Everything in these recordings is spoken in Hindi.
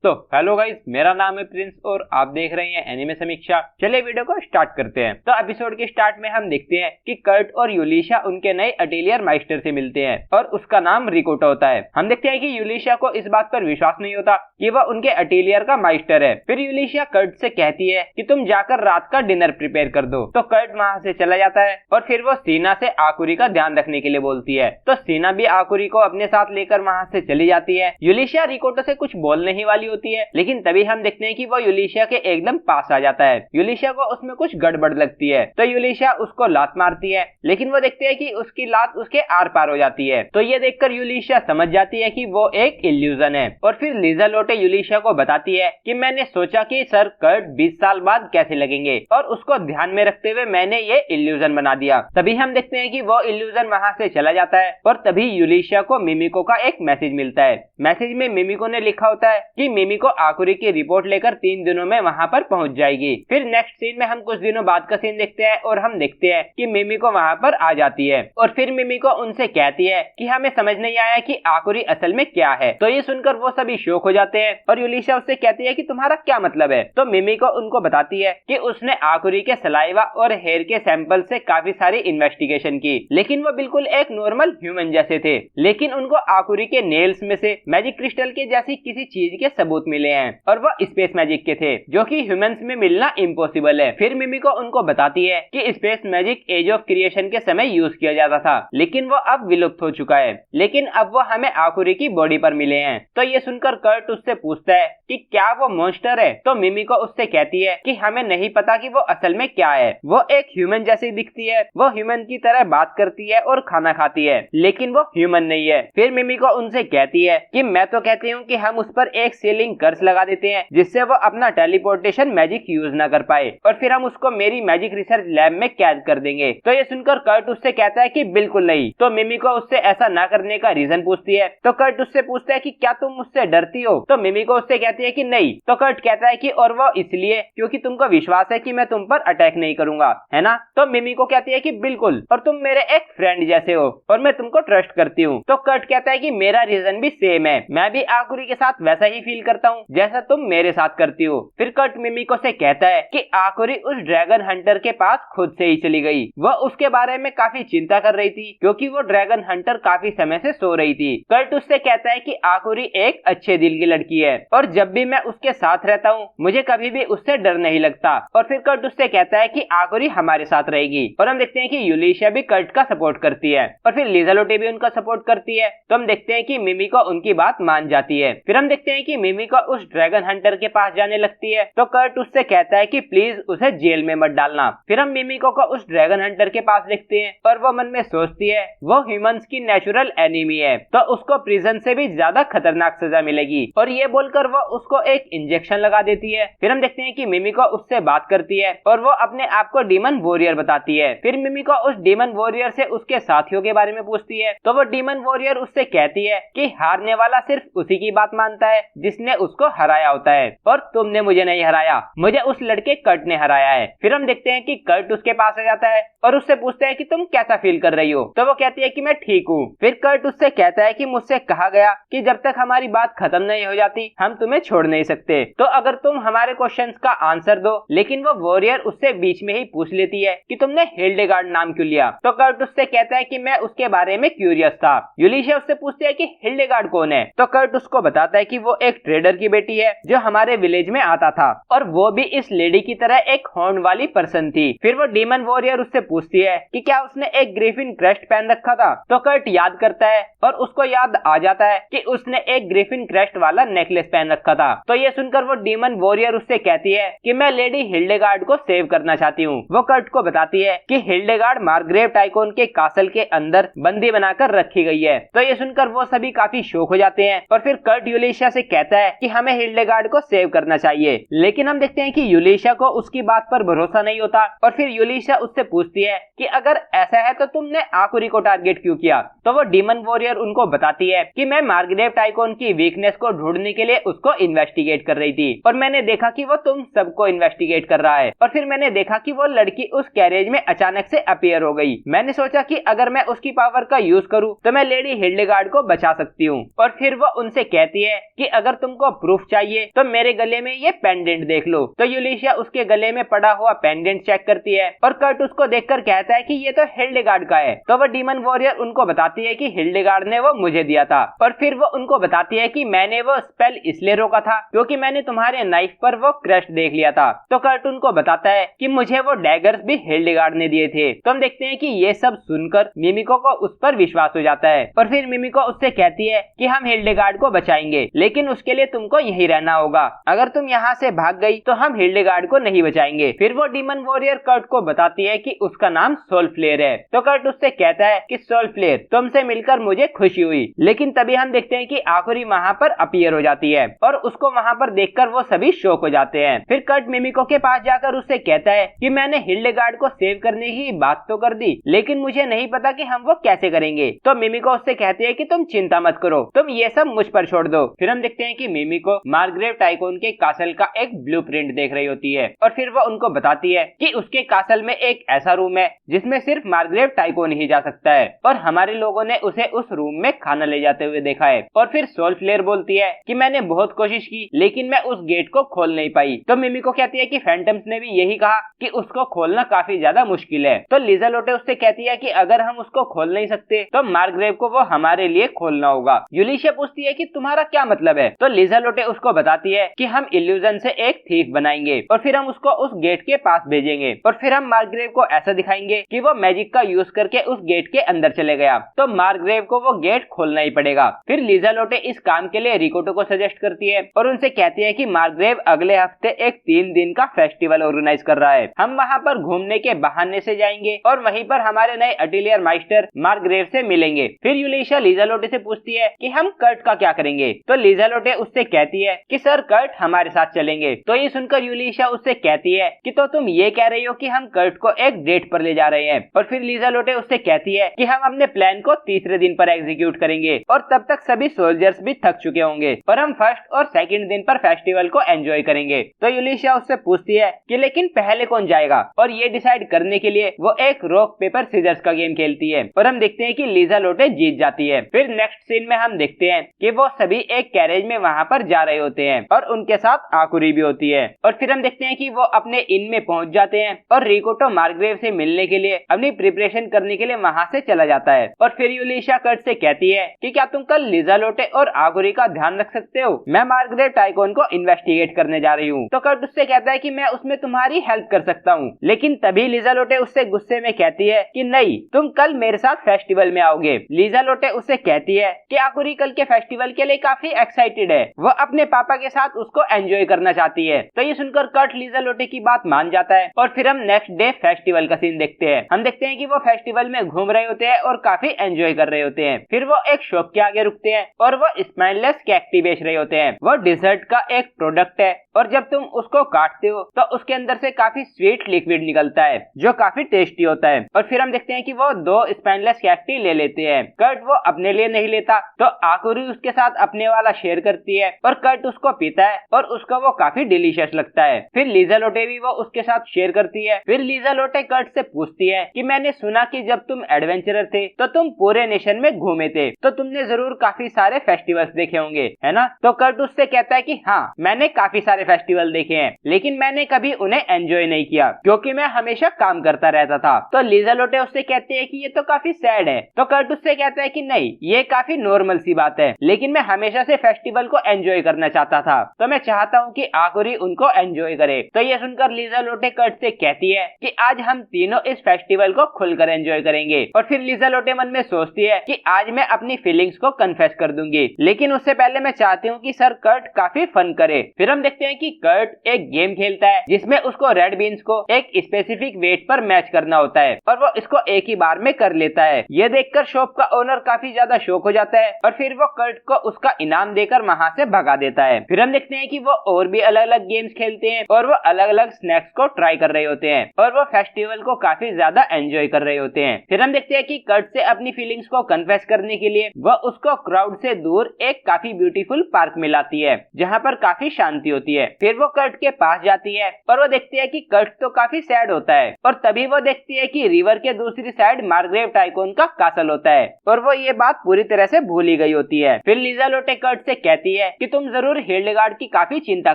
तो हेलो गाइस, मेरा नाम है प्रिंस और आप देख रहे हैं एनिमे समीक्षा। चलिए वीडियो को स्टार्ट करते हैं। तो एपिसोड के स्टार्ट में हम देखते हैं कि कर्ट और यूलिशा उनके नए अटेलियर माइस्टर से मिलते हैं और उसका नाम रिकोटा होता है। हम देखते हैं कि यूलिशा को इस बात पर विश्वास नहीं होता कि वह उनके अटेलियर का माइस्टर है। फिर यूलिशा कर्ट से कहती है कि तुम जाकर रात का डिनर प्रिपेयर कर दो। तो कर्ट वहाँ से चला जाता है और फिर वो सीना से आकुरी का ध्यान रखने के लिए बोलती है। तो सीना भी आकुरी को अपने साथ लेकर वहाँ से चली जाती है। यूलिशा रिकोटा से कुछ बोलने ही वाली होती है, लेकिन तभी हम देखते हैं कि वो यूलिशा के एकदम पास आ जाता है। यूलिशा को उसमें कुछ गड़बड़ लगती है तो यूलिशा उसको लात मारती है, लेकिन वो देखते हैं कि उसकी लात उसके आर पार हो जाती है। तो ये देखकर यूलिशा समझ जाती है कि वो एक इल्यूजन है। और फिर लीजा लोटे यूलिशा को बताती है कि मैंने सोचा कि सर कर्ट 20 साल बाद कैसे लगेंगे और उसको ध्यान में रखते हुए मैंने ये इल्यूजन बना दिया। तभी हम देखते हैं कि वो इल्यूजन वहाँ से चला जाता है और तभी यूलिशा को मिमिको का एक मैसेज मिलता है। मैसेज में मिमिको ने लिखा होता है कि मिमिको आकुरी की रिपोर्ट लेकर 3 दिनों में वहाँ पर पहुँच जाएगी। फिर नेक्स्ट सीन में हम कुछ दिनों बाद का सीन देखते हैं और हम देखते हैं कि मिमिको वहाँ पर आ जाती है और फिर मिमिको उनसे कहती है कि हमें समझ नहीं आया कि आकुरी असल में क्या है। तो ये सुनकर वो सभी शॉक हो जाते हैं और यूलिशा उससे कहती है कि तुम्हारा क्या मतलब है। तो मिमिको उनको बताती है कि उसने आकुरी के सलाइवा और हेयर के सैंपल से काफी सारी इन्वेस्टिगेशन की, लेकिन वो बिल्कुल एक नॉर्मल ह्यूमन जैसे थे। लेकिन उनको आकुरी के नेल्स में से मैजिक क्रिस्टल के जैसी किसी चीज के सबूत मिले हैं और वो स्पेस मैजिक के थे, जो कि ह्यूमंस में मिलना इम्पॉसिबल है। फिर मिमिको उनको बताती है कि space magic age of creation के समय यूज किया जाता था, लेकिन वो अब विलुप्त हो चुका है, लेकिन अब वो हमें आकुरी की बॉडी पर मिले हैं। तो ये सुनकर कर्ट उससे पूछता है कि क्या वो मॉन्स्टर है। तो मिमिको उससे कहती है कि हमें नहीं पता कि वो असल में क्या है। वो एक ह्यूमन जैसी दिखती है, वो ह्यूमन की तरह बात करती है और खाना खाती है, लेकिन वो ह्यूमन नहीं है। फिर मिमिको उनसे कहती है कि मैं तो कहती हूँ कि हम उस पर एक सीलिंग कर्स लगा देते हैं जिससे वो अपना टेलीपोर्टेशन मैजिक यूज ना कर पाए और फिर हम उसको मेरी मैजिक रिसर्च लैब में कैद कर देंगे। तो ये सुनकर कर्ट उससे कहता है कि बिल्कुल नहीं। तो मिमिको उससे ऐसा ना करने का रीजन पूछती है। तो कर्ट उससे पूछता है कि क्या तुम मुझसे डरती हो। तो मिमिको उससे कहती है कि नहीं। तो कर्ट कहता है कि और वो इसलिए क्योंकि तुमको विश्वास है कि मैं तुम पर अटैक नहीं करूंगा, है ना। तो मिमिको कहती है कि बिल्कुल, और तुम मेरे एक फ्रेंड जैसे हो और मैं तुमको ट्रस्ट करती हूँ। तो कर्ट कहता है कि मेरा रीजन भी सेम है, मैं भी आकुरी के साथ वैसा ही फील करता हूँ जैसा तुम मेरे साथ करती हो। फिर कर्ट मिमिको से कहता है कि आकुरी उस ड्रैगन हंटर के पास खुद से ही चली गई। वह उसके बारे में काफी चिंता कर रही थी क्योंकि वो ड्रैगन हंटर काफी समय से सो रही थी। कर्ट उससे कहता है कि आकुरी एक अच्छे दिल की लड़की है और जब भी मैं उसके साथ रहता हूँ मुझे कभी भी उससे डर नहीं लगता। और फिर कर्ट उससे कहता है कि आकुरी हमारे साथ रहेगी। और हम देखते हैं कि यूलिशा भी कर्ट का सपोर्ट करती है और फिर लीजा लोटे भी उनका सपोर्ट करती है। तो हम देखते हैं कि मिमिको उनकी बात मान जाती है। फिर हम देखते हैं कि मिमिको उस ड्रैगन हंटर के पास जाने लगती है। तो कर्ट उससे कहता है कि प्लीज उसे जेल में मत डालना। फिर हम मिमिको को उस ड्रैगन हंटर के पास देखते हैं और वो मन में सोचती है वो ह्यूमंस की नेचुरल एनिमी है, तो उसको प्रिजन से भी ज्यादा खतरनाक सजा मिलेगी। और ये बोलकर वो उसको एक इंजेक्शन लगा देती है। फिर हम देखते हैं कि मिमिको उससे बात करती है और वो अपने आप को डीमन वॉरियर बताती है। फिर मिमिको उस डीमन वॉरियर से उसके साथियों के बारे में पूछती है। तो वो डीमन वॉरियर उससे कहती है कि हारने वाला सिर्फ उसी की बात मानता है जिसने उसको हराया होता है, और तुमने मुझे नहीं हराया, मुझे उस लड़के कर्ट ने हराया है। फिर हम देखते हैं कि कर्ट उसके पास आ जाता है और उससे पूछता है कि तुम कैसा फील कर रही हो। तो वो कहती है कि मैं ठीक हूँ। फिर कर्ट उससे कहता है कि मुझसे कहा गया कि जब तक हमारी बात खत्म नहीं हो जाती हम तुम्हें छोड़ नहीं सकते, तो अगर तुम हमारे क्वेश्चंस का आंसर दो। लेकिन वो वॉरियर उससे बीच में ही पूछ लेती है कि तुमने हिल्डेगार्ड नाम क्यों लिया। तो कर्ट उससे कहता है कि मैं उसके बारे में क्यूरियस था। यूलिशा उससे पूछती है कि हिल्डेगार्ड कौन है। तो कर्ट उसको बताता है कि वो एक ट्रेडर की बेटी है जो हमारे विलेज में आता था और वो भी इस लेडी की तरह एक हॉर्न वाली पर्सन थी। फिर वो डीमन वॉरियर उससे पूछती है कि क्या उसने एक ग्रिफिन क्रेस्ट पहन रखा था। तो कर्ट याद करता है और उसको याद आ जाता है कि उसने एक ग्रिफिन क्रेस्ट वाला नेकलेस पहन रखा था। तो ये सुनकर वो डीमन वॉरियर उससे कहती है कि मैं लेडी हिल्डेगार्ड को सेव करना चाहती हूँ। वो कर्ट को बताती है कि हिल्डेगार्ड मार्ग्रेव टाइकोन के कासल के अंदर बंदी बनाकर रखी गई है। तो ये सुनकर वो सभी काफी शौक हो जाते हैं और फिर कर्ट यूलिशा से कहता है कि हमें हिल्डेगार्ड को सेव करना चाहिए। लेकिन हम देखते हैं कि यूलिशा को उसकी बात पर भरोसा नहीं होता और फिर यूलिशा उससे पूछती है कि अगर ऐसा है तो तुमने आकुरी को टारगेट क्यों किया। तो वो डीमन वॉरियर उनको बताती है कि मैं मार्ग्रेव टाइकोन की वीकनेस को ढूंढने के लिए उसको इन्वेस्टिगेट कर रही थी और मैंने देखा कि वो तुम सबको इन्वेस्टिगेट कर रहा है और फिर मैंने देखा कि वो लड़की उस कैरेज में अचानक से अपीयर हो गई। मैंने सोचा कि अगर मैं उसकी पावर का यूज करूं तो मैं लेडी हिल्डेगार्ड को बचा सकती हूं। और फिर वो उनसे कहती है कि अगर तुम तुमको प्रूफ चाहिए तो मेरे गले में ये पेंडेंट देख लो। तो यूलिशिया उसके गले में पड़ा हुआ पेंडेंट चेक करती है और कर्ट उसको देखकर कहता है कि ये तो हिल्डेगार्ड का है। तो वो डीमन वॉरियर उनको बताती है कि हिल्डेगार्ड ने वो मुझे दिया था, और फिर वो उनको बताती है कि मैंने वो स्पेल इसलिए रोका था क्योंकि मैंने तुम्हारे नाइफ पर वो क्रश देख लिया था। तो कर्ट उनको बताता है कि मुझे वो डैगर्स भी हिल्डेगार्ड ने दिए थे। तो हम देखते हैं कि ये सब सुनकर मिमिको को उस पर विश्वास हो जाता है और फिर मिमिको उससे कहती है कि हम हिल्डेगार्ड को बचाएंगे, लेकिन उसके लिए तुमको यहीं रहना होगा। अगर तुम यहाँ से भाग गई तो हम हिल्डेगार्ड को नहीं बचाएंगे। फिर वो डीमन वॉरियर कर्ट को बताती है कि उसका नाम सोल फ्लेयर है। तो कर्ट उससे कहता है कि सोल फ्लेयर, तुमसे मिलकर मुझे खुशी हुई। लेकिन तभी हम देखते हैं कि आकुरी वहाँ पर अपीयर हो जाती है और उसको वहाँ पर देखकर वो सभी शॉक हो जाते हैं। फिर कर्ट मिमिको के पास जाकर उससे कहता है कि मैंने हिल्डेगार्ड को सेव करने की बात तो कर दी, लेकिन मुझे नहीं पता कि हम वो कैसे करेंगे। तो मिमिको उससे कहती है कि तुम चिंता मत करो, तुम ये सब मुझ पर छोड़ दो। फिर हम देखते हैं कि मिमिको मार्ग्रेव टाइकोन के कासल का एक ब्लूप्रिंट देख रही होती है और फिर वो उनको बताती है कि उसके कासल में एक ऐसा रूम है जिसमें सिर्फ मार्ग्रेव टाइकोन ही जा सकता है और हमारे लोगों ने उसे उस रूम में खाना ले जाते हुए देखा है। और फिर सोल फ्लेयर बोलती है कि मैंने बहुत कोशिश की लेकिन मैं उस गेट को खोल नहीं पाई। तो मिमिको कहती है कि फैंटम्स ने भी यही कहा कि उसको खोलना काफी ज्यादा मुश्किल है। तो लिज़लोटे उससे कहती है कि अगर हम उसको खोल नहीं सकते तो मार्ग्रेव को वो हमारे लिए खोलना होगा। यूलिशिया पूछती है कि तुम्हारा क्या मतलब है। तो लिज़लोटे उसको बताती है कि हम इल्यूजन से एक थीफ बनाएंगे और फिर हम उसको उस गेट के पास भेजेंगे और फिर हम मार्ग्रेव को ऐसा दिखाएंगे कि वो मैजिक का यूज करके उस गेट के अंदर चले गया। तो मार्ग्रेव को वो गेट खोलना ही पड़ेगा। फिर लिज़लोटे इस काम के लिए रिकोटो को सजेस्ट करती है और उनसे कहती है कि मार्ग्रेव अगले हफ्ते एक 3 दिन का फेस्टिवल ऑर्गेनाइज कर रहा है। हम वहाँ पर घूमने के बहाने से जाएंगे और वहीं पर हमारे नए अटेलियर मास्टर मार्ग्रेव से मिलेंगे। फिर यूलिशिया लिज़लोटे से पूछती है कि हम कर्ट का क्या करेंगे। तो लिज़लोटे उससे कहती है कि सर कर्ट हमारे साथ चलेंगे। तो ये सुनकर यूलिशिया उससे कहती है कि तो तुम ये कह रही हो कि हम कर्ट को एक डेट पर ले जा रहे हैं। और फिर लिज़लोटे उससे कहती है कि हम अपने प्लान को तीसरे दिन पर एग्जीक्यूट करेंगे और तब तक सभी सोल्जर्स भी थक चुके होंगे और हम फर्स्ट और सेकंड दिन पर फेस्टिवल को एंजॉय करेंगे। तो यूलिशिया उससे पूछती है कि लेकिन पहले कौन जाएगा, और ये डिसाइड करने के लिए वो एक रॉक पेपर सीजर्स का गेम खेलती है और हम देखते हैं कि लिज़लोटे जीत जाती है। फिर नेक्स्ट सीन में हम देखते हैं कि वो सभी एक कैरेज में वहाँ पर जा रहे होते हैं और उनके साथ आकुरी भी होती है। और फिर हम देखते हैं कि वो अपने इन में पहुंच जाते हैं और रिकोटो मार्ग्रेव से मिलने के लिए अपनी प्रिपरेशन करने के लिए वहाँ से चला जाता है। और फिर यूलिशिया कर्ट से कहती है कि क्या तुम कल लिज़लोटे और आकुरी का ध्यान रख सकते हो, मैं मार्ग्रेव टाइकोन को इन्वेस्टिगेट करने जा रही हूँ। तो कर्ट उससे कहता है कि मैं उसमें तुम्हारी हेल्प कर सकता हूँ, लेकिन तभी लिज़लोटे उससे गुस्से में कहती है कि नहीं, तुम कल मेरे साथ फेस्टिवल में आओगे। लिज़लोटे उससे कहती है कि आकुरी कल के फेस्टिवल के लिए काफी एक्साइटेड है, वो अपने पापा के साथ उसको एंजॉय करना चाहती है। तो ये सुनकर कर्ट लिज़लोटे की बात मान जाता है और फिर हम नेक्स्ट डे फेस्टिवल का सीन देखते हैं। हम देखते हैं कि वो फेस्टिवल में घूम रहे होते हैं और काफी एंजॉय कर रहे होते हैं। फिर वो एक शॉप के आगे रुकते हैं और वो स्पाइनलेस कैक्टी बेच रहे होते हैं। वो डिजर्ट का एक प्रोडक्ट है और जब तुम उसको काटते हो तो उसके अंदर से काफी स्वीट लिक्विड निकलता है जो काफी टेस्टी होता है। और फिर हम देखते हैं कि वो 2 स्पाइनलेस कैक्टी ले लेते हैं। कर्ट वो अपने लिए नहीं लेता तो आकुरी उसके साथ अपने वाला शेयर करती है और कर्ट उसको पीता है और उसको वो काफी डिलीशियस लगता है। फिर लिज़लोटे भी वो उसके साथ शेयर करती है। फिर लिज़लोटे कर्ट से पूछती है कि मैंने सुना कि जब तुम एडवेंचरर थे तो तुम पूरे नेशन में घूमे थे, तो तुमने जरूर काफी सारे फेस्टिवल्स देखे होंगे, है ना। तो कर्ट उससे कहता है कि हाँ, मैंने काफी सारे फेस्टिवल देखे हैं, लेकिन मैंने कभी उन्हें एंजॉय नहीं किया क्योंकि मैं हमेशा काम करता रहता था। तो लिज़लोटे उससे कहते हैं कि ये तो काफी सैड है। तो कर्ट उससे कहता है कि नहीं, ये काफी नॉर्मल सी बात है, लेकिन मैं हमेशा से फेस्टिवल को एंजॉय करना चाहता था, तो मैं चाहता हूँ कि आकुरी उनको एंजॉय करे। तो ये सुनकर लिज़लोटे कर्ट से कहती है कि आज हम तीनों इस फेस्टिवल को खुलकर एंजॉय करेंगे। और फिर लिज़लोटे मन में सोचती है कि आज मैं अपनी फीलिंग्स को कन्फेस कर दूंगी, लेकिन उससे पहले मैं चाहती हूँ कि सर कर्ट काफी फन करे। फिर हम देखते हैं कि कर्ट एक गेम खेलता है जिसमें उसको रेड बीन्स को एक स्पेसिफिक वेट पर मैच करना होता है और वो इसको एक ही बार में कर लेता है। ये देखकर शॉप का ओनर काफी ज्यादा शॉक हो जाता है और फिर वो कर्ट को उसका इनाम देकर वहाँ से भगा देता है। फिर हम देखते हैं कि वो और भी अलग अलग गेम्स खेलते हैं और वो अलग अलग स्नैक्स को ट्राई कर रहे होते हैं और वो फेस्टिवल को काफी ज्यादा एंजॉय कर रहे होते हैं। फिर हम देखते हैं कि कर्ट से अपनी फीलिंग्स को कन्फेस करने के लिए वो उसको क्राउड से दूर एक काफी ब्यूटीफुल पार्क में लाती है जहाँ पर काफी शांति होती है। फिर वो कर्ट के पास जाती है और वो देखती है कि कर्ट तो काफी सैड होता है और तभी वो देखती है कि रिवर के दूसरी साइड मार्ग्रेव टाइकोन का कासल होता है और वो ये बात पूरी तरह से भूल ही गई होती है। फिर लिज़लोटे कर्ट से कहती कहती है कि तुम जरूर हिल्डेगार्ड की काफी चिंता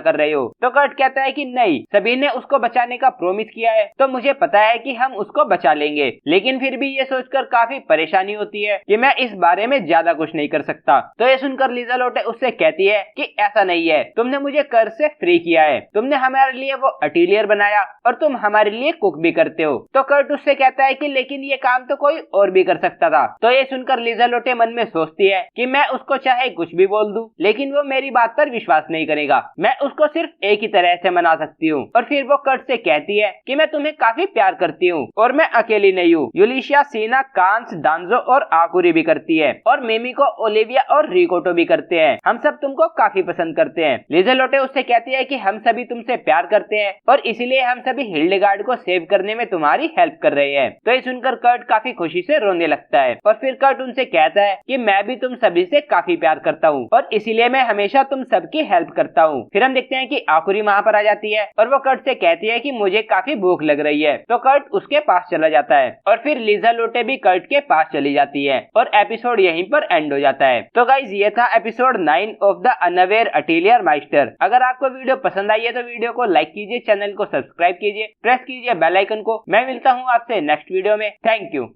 कर रहे हो। तो कर्ट कहता है कि नहीं, सभी ने उसको बचाने का प्रॉमिस किया है, तो मुझे पता है कि हम उसको बचा लेंगे। लेकिन फिर भी ये सोचकर काफी परेशानी होती है कि मैं इस बारे में ज्यादा कुछ नहीं कर सकता। तो ये सुनकर लिज़ेलोटे उससे कहती है कि ऐसा नहीं है, तुमने मुझे कर्ज से फ्री किया है, तुमने हमारे लिए वो अटेलियर बनाया और तुम हमारे लिए कुक भी करते हो। तो कर्ट उससे कहता है कि लेकिन ये काम तो कोई और भी कर सकता था। तो ये सुनकर लिज़ेलोटे मन में सोचती है कि मैं उसको चाहे कुछ भी बोल दूं, लेकिन वो मेरी बात पर विश्वास नहीं करेगा, मैं उसको सिर्फ एक ही तरह से मना सकती हूँ। और फिर वो कर्ट से कहती है कि मैं तुम्हें काफी प्यार करती हूँ और मैं अकेली नहीं हूँ, यूलिशिया, सीना, कांस, डांजो और आकुरी भी करती है, और मेमिको, ओलिविया और रिकोटो भी करते हैं। हम सब तुमको काफी पसंद करते हैं। लिज़ेलोटे उससे कहती है कि हम सभी तुमसे प्यार करते हैं और इसीलिए हम सभी हिल्डेगार्ड को सेव करने में तुम्हारी हेल्प कर रहे हैं। तो ये सुनकर कर्ट काफी खुशी से रोने लगता है और फिर कर्ट उनसे कहता है कि मैं भी तुम सभी से काफी प्यार करता हूँ और इसीलिए मैं हमेशा तुम सबकी हेल्प करता हूँ। फिर हम देखते हैं कि आकुरी वहाँ पर आ जाती है और वो कर्ट से कहती है कि मुझे काफी भूख लग रही है। तो कर्ट उसके पास चला जाता है और फिर लिज़ेलोटे भी कर्ट के पास चली जाती है और एपिसोड यहीं पर एंड हो जाता है। तो गाइज ये था एपिसोड 9 ऑफ द अनअवेयर अटेलियर माइस्टर। अगर आपको वीडियो पसंद आई है तो वीडियो को लाइक कीजिए, चैनल को सब्सक्राइब कीजिए, प्रेस कीजिए बेल आइकन को। मैं मिलता हूँ आपसे नेक्स्ट वीडियो में। Thank you.